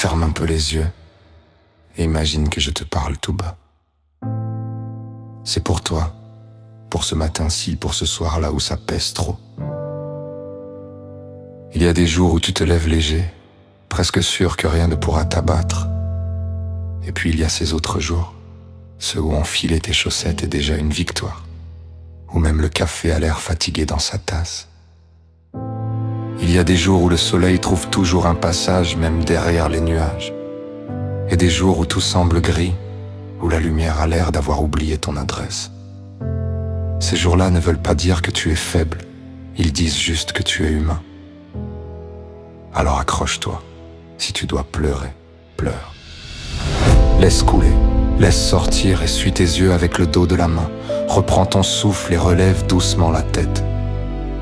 Ferme un peu les yeux et imagine que je te parle tout bas. C'est pour toi, pour ce matin-ci, pour ce soir-là où ça pèse trop. Il y a des jours où tu te lèves léger, presque sûr que rien ne pourra t'abattre. Et puis il y a ces autres jours, ceux où enfiler tes chaussettes est déjà une victoire, où même le café a l'air fatigué dans sa tasse. Il y a des jours où le soleil trouve toujours un passage même derrière les nuages, et des jours où tout semble gris, où la lumière a l'air d'avoir oublié ton adresse. Ces jours-là ne veulent pas dire que tu es faible, ils disent juste que tu es humain. Alors accroche-toi, si tu dois pleurer, pleure. Laisse couler, laisse sortir et suis tes yeux avec le dos de la main. Reprends ton souffle et relève doucement la tête.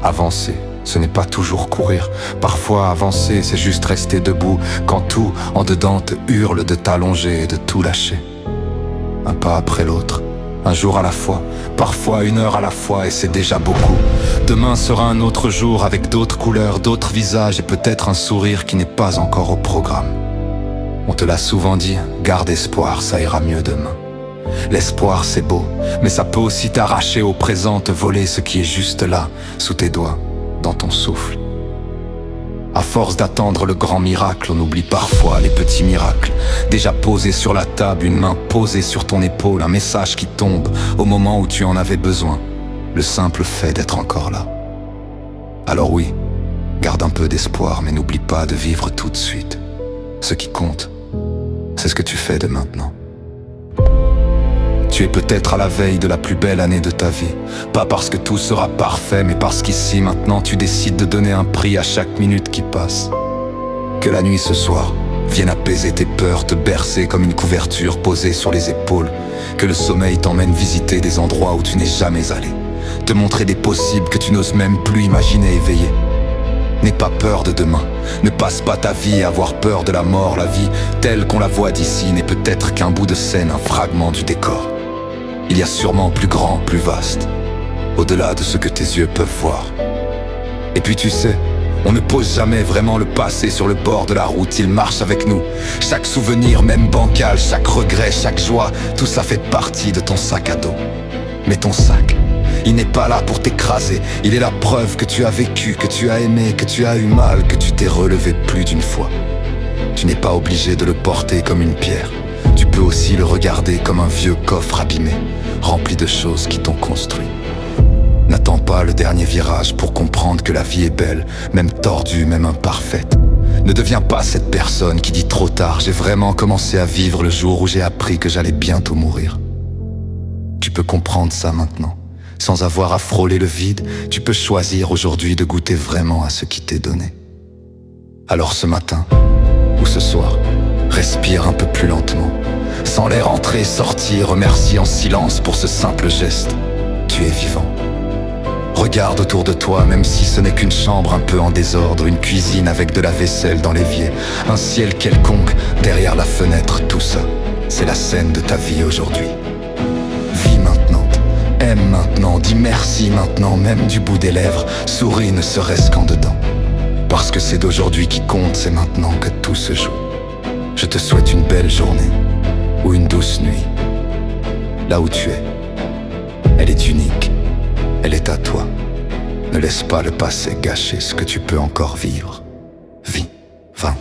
Avancer, ce n'est pas toujours courir. Parfois avancer, c'est juste rester debout quand tout en dedans te hurle de t'allonger et de tout lâcher. Un pas après l'autre, un jour à la fois, parfois une heure à la fois, et c'est déjà beaucoup. Demain sera un autre jour avec d'autres couleurs, d'autres visages et peut-être un sourire qui n'est pas encore au programme. On te l'a souvent dit, garde espoir, ça ira mieux demain. L'espoir c'est beau, mais ça peut aussi t'arracher au présent, te voler ce qui est juste là, sous tes doigts, dans ton souffle. À force d'attendre le grand miracle, on oublie parfois les petits miracles. Déjà posé sur la table, une main posée sur ton épaule, un message qui tombe au moment où tu en avais besoin. Le simple fait d'être encore là. Alors oui, garde un peu d'espoir, mais n'oublie pas de vivre tout de suite. Ce qui compte, c'est ce que tu fais de maintenant. Tu es peut-être à la veille de la plus belle année de ta vie. Pas parce que tout sera parfait, mais parce qu'ici, maintenant, tu décides de donner un prix à chaque minute qui passe. Que la nuit ce soir vienne apaiser tes peurs, te bercer comme une couverture posée sur les épaules. Que le sommeil t'emmène visiter des endroits où tu n'es jamais allé. Te montrer des possibles que tu n'oses même plus imaginer éveillés. N'aie pas peur de demain, ne passe pas ta vie à avoir peur de la mort. La vie, telle qu'on la voit d'ici, n'est peut-être qu'un bout de scène, un fragment du décor. Il y a sûrement plus grand, plus vaste, au-delà de ce que tes yeux peuvent voir. Et puis tu sais, on ne pose jamais vraiment le passé sur le bord de la route, il marche avec nous. Chaque souvenir, même bancal, chaque regret, chaque joie, tout ça fait partie de ton sac à dos. Mais ton sac, il n'est pas là pour t'écraser, il est la preuve que tu as vécu, que tu as aimé, que tu as eu mal, que tu t'es relevé plus d'une fois. Tu n'es pas obligé de le porter comme une pierre, tu peux aussi le regarder comme un vieux coffre abîmé, rempli de choses qui t'ont construit. N'attends pas le dernier virage pour comprendre que la vie est belle, même tordue, même imparfaite. Ne deviens pas cette personne qui dit trop tard, j'ai vraiment commencé à vivre le jour où j'ai appris que j'allais bientôt mourir. Tu peux comprendre ça maintenant. Sans avoir à frôler le vide, tu peux choisir aujourd'hui de goûter vraiment à ce qui t'est donné. Alors ce matin, ou ce soir, respire un peu plus lentement. Sans l'air entrer, sortir, remercie en silence pour ce simple geste. Tu es vivant. Regarde autour de toi, même si ce n'est qu'une chambre un peu en désordre, une cuisine avec de la vaisselle dans l'évier, un ciel quelconque derrière la fenêtre, tout ça, c'est la scène de ta vie aujourd'hui. Vis maintenant, aime maintenant, dis merci maintenant, même du bout des lèvres, souris ne serait-ce qu'en dedans. Parce que c'est d'aujourd'hui qui compte, c'est maintenant que tout se joue. Je te souhaite une belle journée, ou une douce nuit. Là où tu es, elle est unique, elle est à toi. Ne laisse pas le passé gâcher ce que tu peux encore vivre. Vis, va.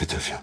Je deviens.